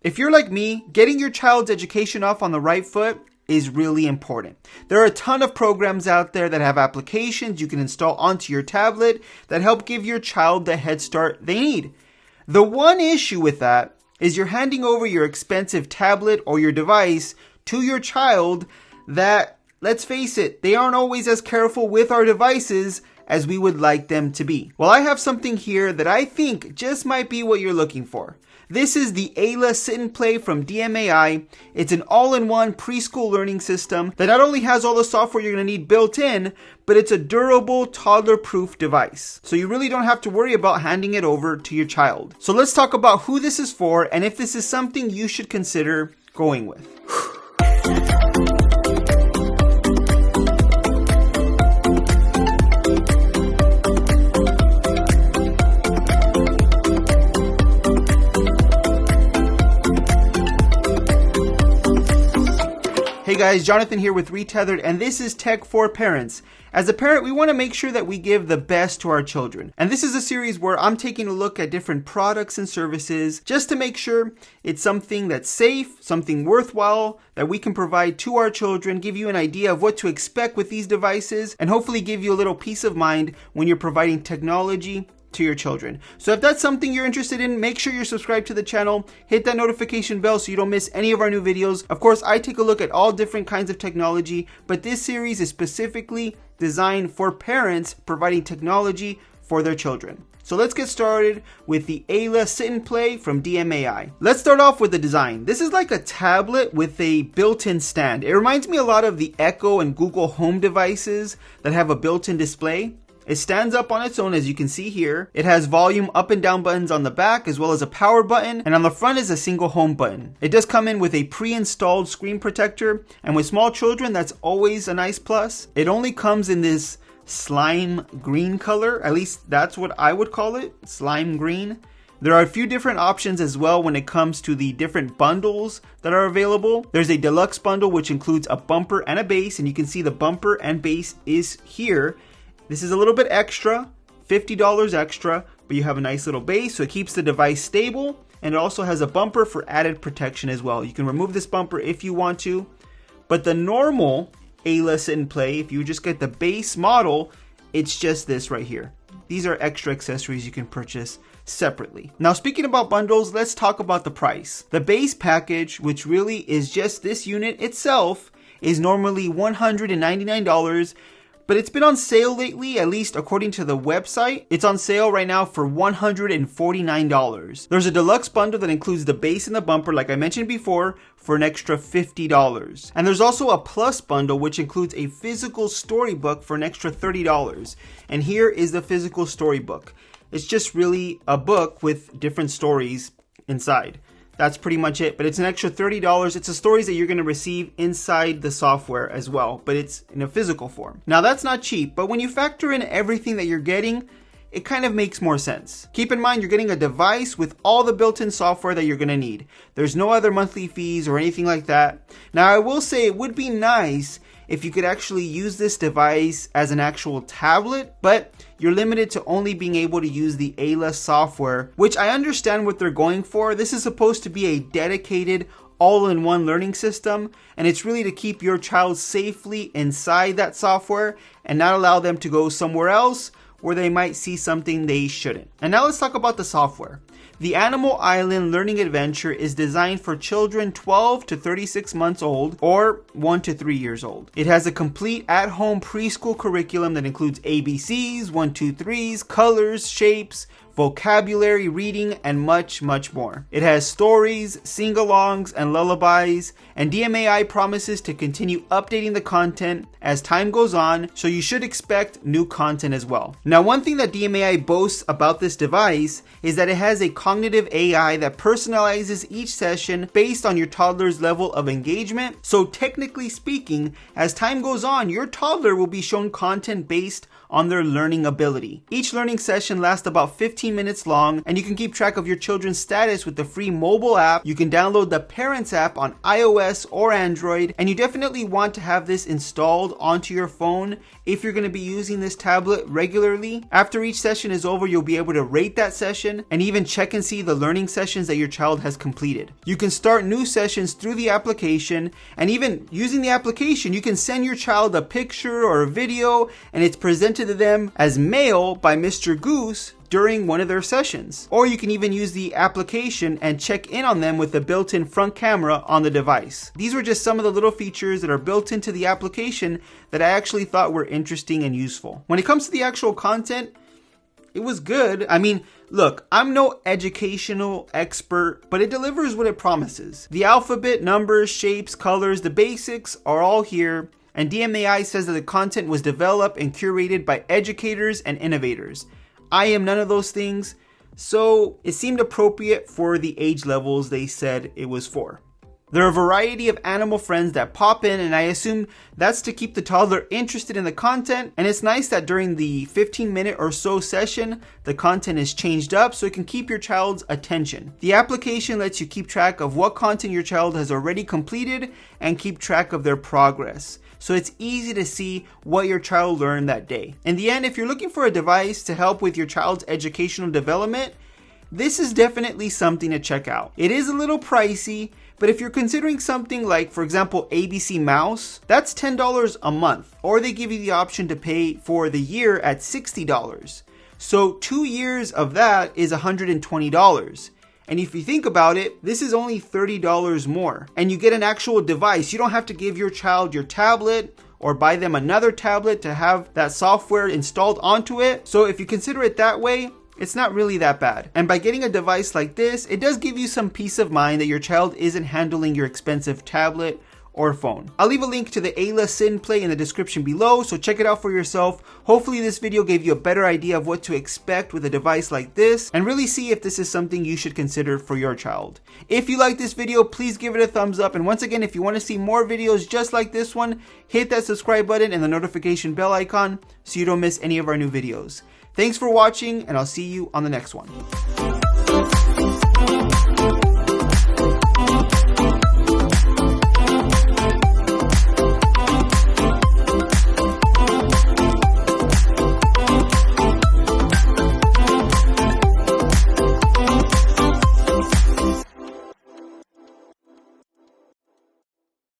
If you're like me, getting your child's education off on the right foot is really important. There are a ton of programs out there that have applications you can install onto your tablet that help give your child the head start they need. The one issue with that is you're handing over your expensive tablet or your device to your child that, let's face it, they aren't always as careful with our devices as we would like them to be. Well, I have something here that I think just might be what you're looking for. This is the AILA Sit&play from DMAI. It's an all-in-one preschool learning system that not only has all the software you're going to need built in, but it's a durable, toddler-proof device. So you really don't have to worry about handing it over to your child. So let's talk about who this is for and if this is something you should consider going with. Hey guys, Jonathan here with Retethered, and this is Tech for Parents. As a parent, we want to make sure that we give the best to our children. And this is a series where I'm taking a look at different products and services just to make sure it's something that's safe, something worthwhile that we can provide to our children, give you an idea of what to expect with these devices, and hopefully give you a little peace of mind when you're providing technology to your children. So if that's something you're interested in, make sure you're subscribed to the channel, hit that notification bell so you don't miss any of our new videos. Of course, I take a look at all different kinds of technology, but this series is specifically designed for parents providing technology for their children. So let's get started with the AILA Sit&play from DMAI. Let's start off with the design. This is like a tablet with a built-in stand. It reminds me a lot of the Echo and Google Home devices that have a built-in display. It stands up on its own, as you can see here. It has volume up and down buttons on the back, as well as a power button, and on the front is a single home button. It does come in with a pre-installed screen protector, and with small children, that's always a nice plus. It only comes in this slime green color, at least that's what I would call it, slime green. There are a few different options as well when it comes to the different bundles that are available. There's a deluxe bundle, which includes a bumper and a base, and you can see the bumper and base is here. This is a little bit extra, $50 extra, but you have a nice little base, so it keeps the device stable, and it also has a bumper for added protection as well. You can remove this bumper if you want to, but the normal AILA Sit&play, if you just get the base model, it's just this right here. These are extra accessories you can purchase separately. Now, speaking about bundles, let's talk about the price. The base package, which really is just this unit itself, is normally $199, but it's been on sale lately, at least according to the website. It's on sale right now for $149. There's a deluxe bundle that includes the base and the bumper, like I mentioned before, for an extra $50. And there's also a plus bundle, which includes a physical storybook for an extra $30. And here is the physical storybook. It's just really a book with different stories inside. That's pretty much it, but it's an extra $30. It's the stories that you're going to receive inside the software as well, but it's in a physical form. Now that's not cheap, but when you factor in everything that you're getting, it kind of makes more sense. Keep in mind, you're getting a device with all the built-in software that you're going to need. There's no other monthly fees or anything like that. Now I will say it would be nice if you could actually use this device as an actual tablet, but you're limited to only being able to use the AILA software, which I understand what they're going for. This is supposed to be a dedicated all-in-one learning system, and it's really to keep your child safely inside that software and not allow them to go somewhere else where they might see something they shouldn't. And now let's talk about the software. The Animal Island Learning Adventure is designed for children 12 to 36 months old or 1 to 3 years old. It has a complete at-home preschool curriculum that includes ABCs, 1, 2, 3s, colors, shapes, vocabulary, reading, and much, much more. It has stories, sing-alongs, and lullabies, and DMAI promises to continue updating the content as time goes on, so you should expect new content as well. Now, one thing that DMAI boasts about this device is that it has a cognitive AI that personalizes each session based on your toddler's level of engagement. So technically speaking, as time goes on, your toddler will be shown content based on their learning ability. Each learning session lasts about 15 minutes long, and you can keep track of your children's status with the free mobile app. You can download the Parents app on iOS or Android, and you definitely want to have this installed onto your phone if you're going to be using this tablet regularly. After each session is over, you'll be able to rate that session and even check and can see the learning sessions that your child has completed. You can start new sessions through the application, and even using the application, you can send your child a picture or a video, and it's presented to them as mail by Mr. Goose during one of their sessions. Or you can even use the application and check in on them with the built-in front camera on the device. These were just some of the little features that are built into the application that I actually thought were interesting and useful. When it comes to the actual content, it was good. I mean, look, I'm no educational expert, but it delivers what it promises. The alphabet, numbers, shapes, colors, the basics are all here, and DMAI says that the content was developed and curated by educators and innovators. I am none of those things, so it seemed appropriate for the age levels they said it was for. There are a variety of animal friends that pop in, and I assume that's to keep the toddler interested in the content, and it's nice that during the 15-minute or so session, the content is changed up so it can keep your child's attention. The application lets you keep track of what content your child has already completed and keep track of their progress. So it's easy to see what your child learned that day. In the end, if you're looking for a device to help with your child's educational development, this is definitely something to check out. It is a little pricey, but if you're considering something like, for example, ABC Mouse, that's $10 a month, or they give you the option to pay for the year at $60. So 2 years of that is $120. And if you think about it, this is only $30 more. And you get an actual device. You don't have to give your child your tablet or buy them another tablet to have that software installed onto it. So if you consider it that way, it's not really that bad. And by getting a device like this, it does give you some peace of mind that your child isn't handling your expensive tablet or phone. I'll leave a link to the AILA Sit&play in the description below, so check it out for yourself. Hopefully this video gave you a better idea of what to expect with a device like this, and really see if this is something you should consider for your child. If you like this video, please give it a thumbs up, and once again, if you want to see more videos just like this one, hit that subscribe button and the notification bell icon so you don't miss any of our new videos. Thanks for watching, and I'll see you on the next one.